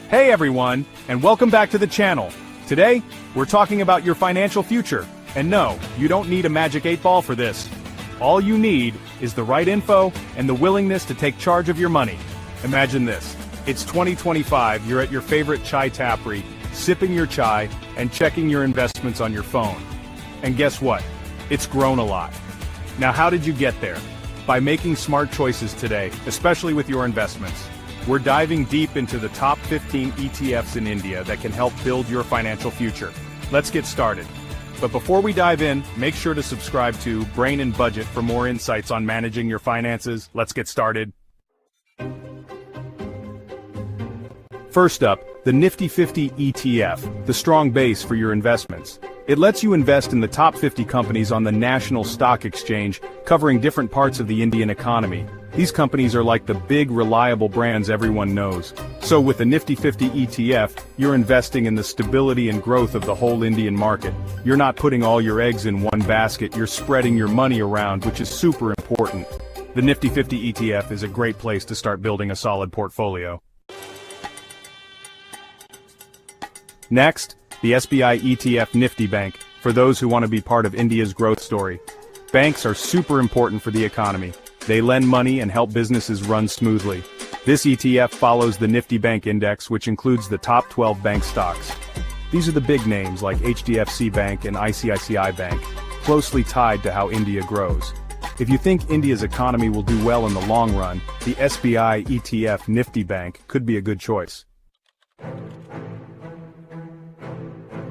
Hey everyone, and welcome back to the channel. Today, we're talking about your financial future. And no, you don't need a magic 8-ball for this. All you need is the right info and the willingness to take charge of your money. Imagine this. It's 2025, you're at your favorite chai tapri, sipping your chai, and checking your investments on your phone. And guess what? It's grown a lot. Now how did you get there? By making smart choices today, especially with your investments. We're diving deep into the top 15 ETFs in India that can help build your financial future. Let's get started. But before we dive in, make sure to subscribe to Brain and Budget for more insights on managing your finances. Let's get started. First up, the Nifty 50 ETF, the strong base for your investments. It lets you invest in the top 50 companies on the National Stock Exchange, covering different parts of the Indian economy. These companies are like the big, reliable brands everyone knows. So with the Nifty 50 ETF, you're investing in the stability and growth of the whole Indian market. You're not putting all your eggs in one basket, you're spreading your money around, which is super important. The Nifty 50 ETF is a great place to start building a solid portfolio. Next, the SBI ETF Nifty Bank, for those who want to be part of India's growth story. Banks are super important for the economy. They lend money and help businesses run smoothly. This ETF follows the Nifty Bank Index, which includes the top 12 bank stocks. These are the big names like HDFC Bank and ICICI Bank, closely tied to how India grows. If you think India's economy will do well in the long run, the SBI ETF Nifty Bank could be a good choice.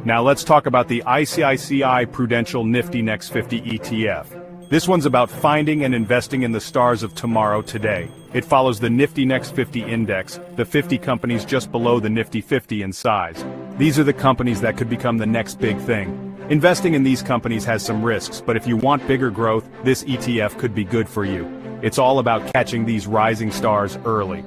Now let's talk about the ICICI Prudential Nifty Next 50 ETF. This one's about finding and investing in the stars of tomorrow today. It follows the Nifty Next 50 Index, the 50 companies just below the Nifty 50 in size. These are the companies that could become the next big thing. Investing in these companies has some risks, but if you want bigger growth, this ETF could be good for you. It's all about catching these rising stars early.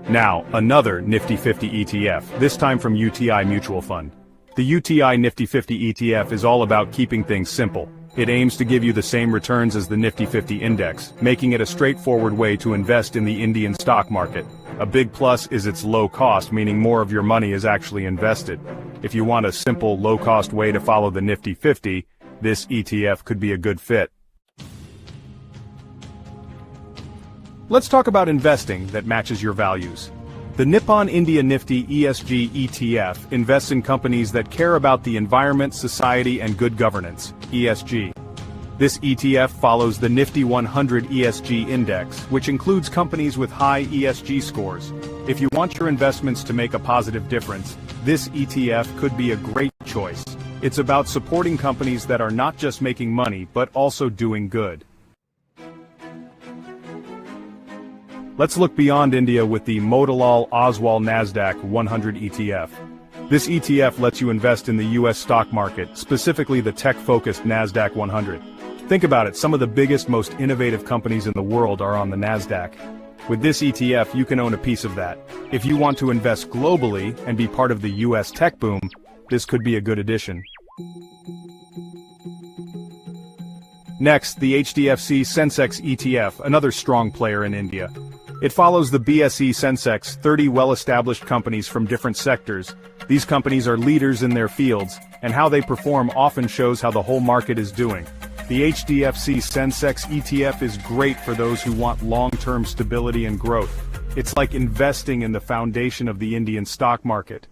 Now, another Nifty 50 ETF, this time from UTI Mutual Fund. The UTI Nifty 50 ETF is all about keeping things simple. It aims to give you the same returns as the Nifty 50 Index, making it a straightforward way to invest in the Indian stock market. A big plus is its low cost, meaning more of your money is actually invested. If you want a simple, low-cost way to follow the Nifty 50, this ETF could be a good fit. Let's talk about investing that matches your values. The Nippon India Nifty ESG ETF invests in companies that care about the environment, society, and good governance, ESG. This ETF follows the Nifty 100 ESG Index, which includes companies with high ESG scores. If you want your investments to make a positive difference, this ETF could be a great choice. It's about supporting companies that are not just making money, but also doing good. Let's look beyond India with the Motilal Oswal NASDAQ 100 ETF. This ETF lets you invest in the US stock market, specifically the tech-focused NASDAQ 100. Think about it, some of the biggest, most innovative companies in the world are on the NASDAQ. With this ETF, you can own a piece of that. If you want to invest globally and be part of the US tech boom, this could be a good addition. Next, the HDFC Sensex ETF, another strong player in India. It follows the BSE Sensex 30 well-established companies from different sectors. These companies are leaders in their fields, and how they perform often shows how the whole market is doing. The HDFC Sensex ETF is great for those who want long-term stability and growth. It's like investing in the foundation of the Indian stock market.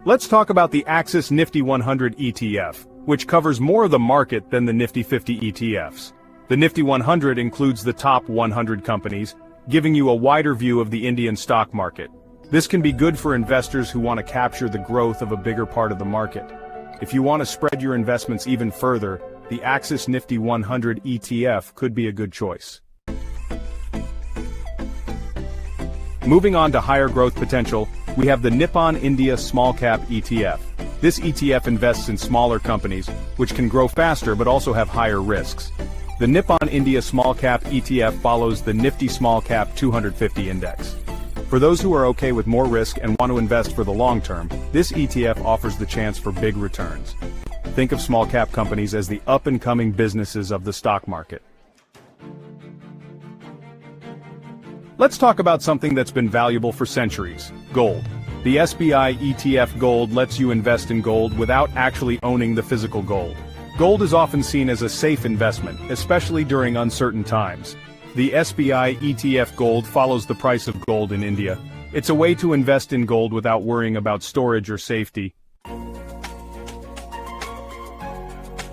Let's talk about the Axis Nifty 100 ETF, which covers more of the market than the Nifty 50 ETFs. The Nifty 100 includes the top 100 companies, giving you a wider view of the Indian stock market. This can be good for investors who want to capture the growth of a bigger part of the market. If you want to spread your investments even further, the Axis Nifty 100 ETF could be a good choice. Moving on to higher growth potential, we have the Nippon India Small Cap ETF. This ETF invests in smaller companies, which can grow faster but also have higher risks. The Nippon India Small Cap ETF follows the Nifty Small Cap 250 Index. For those who are okay with more risk and want to invest for the long term, this ETF offers the chance for big returns. Think of small cap companies as the up-and-coming businesses of the stock market. Let's talk about something that's been valuable for centuries: gold. The SBI ETF Gold lets you invest in gold without actually owning the physical gold. Gold is often seen as a safe investment, especially during uncertain times. The SBI ETF Gold follows the price of gold in India. It's a way to invest in gold without worrying about storage or safety.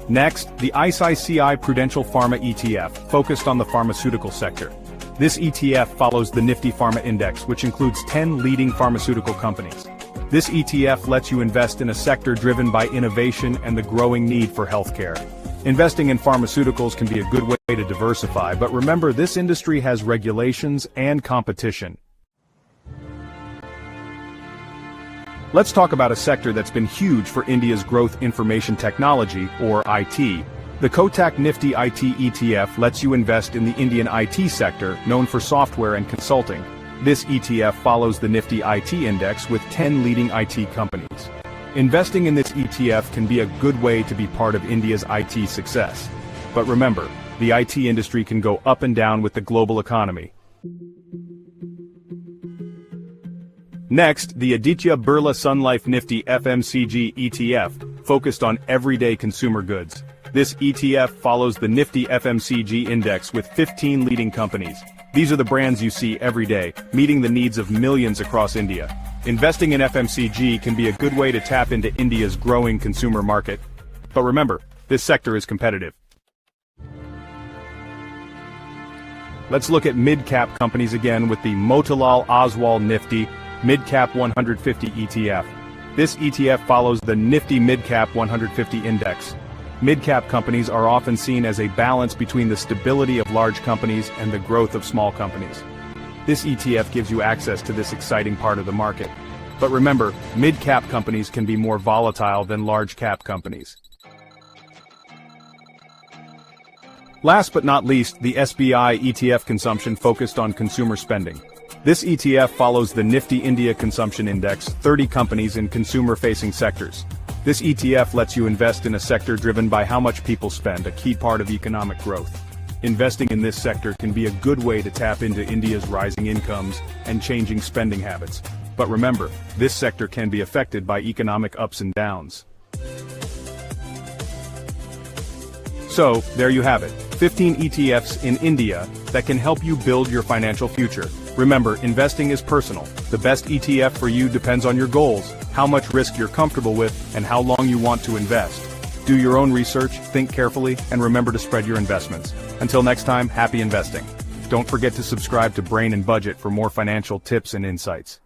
Next, the ICICI Prudential Pharma ETF, focused on the pharmaceutical sector. This ETF follows the Nifty Pharma Index, which includes 10 leading pharmaceutical companies. This ETF lets you invest in a sector driven by innovation and the growing need for healthcare. Investing in pharmaceuticals can be a good way to diversify, but remember, this industry has regulations and competition. Let's talk about a sector that's been huge for India's growth: information technology, or IT. The Kotak Nifty IT ETF lets you invest in the Indian IT sector, known for software and consulting. This ETF follows the Nifty IT Index with 10 leading IT companies. Investing in this ETF can be a good way to be part of India's IT success. But remember, the IT industry can go up and down with the global economy. Next, the Aditya Birla Sun Life Nifty FMCG ETF, focused on everyday consumer goods. This ETF follows the Nifty FMCG Index with 15 leading companies. These are the brands you see every day, meeting the needs of millions across India. Investing in FMCG can be a good way to tap into India's growing consumer market. But remember, this sector is competitive. Let's look at mid-cap companies again with the Motilal Oswal Nifty Mid-Cap 150 ETF. This ETF follows the Nifty Mid-Cap 150 Index. Mid-cap companies are often seen as a balance between the stability of large companies and the growth of small companies. This ETF gives you access to this exciting part of the market. But remember, mid-cap companies can be more volatile than large-cap companies. Last but not least, the SBI ETF Consumption, focused on consumer spending. This ETF follows the Nifty India Consumption Index, 30 companies in consumer-facing sectors. This ETF lets you invest in a sector driven by how much people spend, a key part of economic growth. Investing in this sector can be a good way to tap into India's rising incomes and changing spending habits. But remember, this sector can be affected by economic ups and downs. So, there you have it, 15 ETFs in India that can help you build your financial future. Remember, investing is personal. The best ETF for you depends on your goals, how much risk you're comfortable with, and how long you want to invest. Do your own research, think carefully, and remember to spread your investments. Until next time, happy investing. Don't forget to subscribe to Brain and Budget for more financial tips and insights.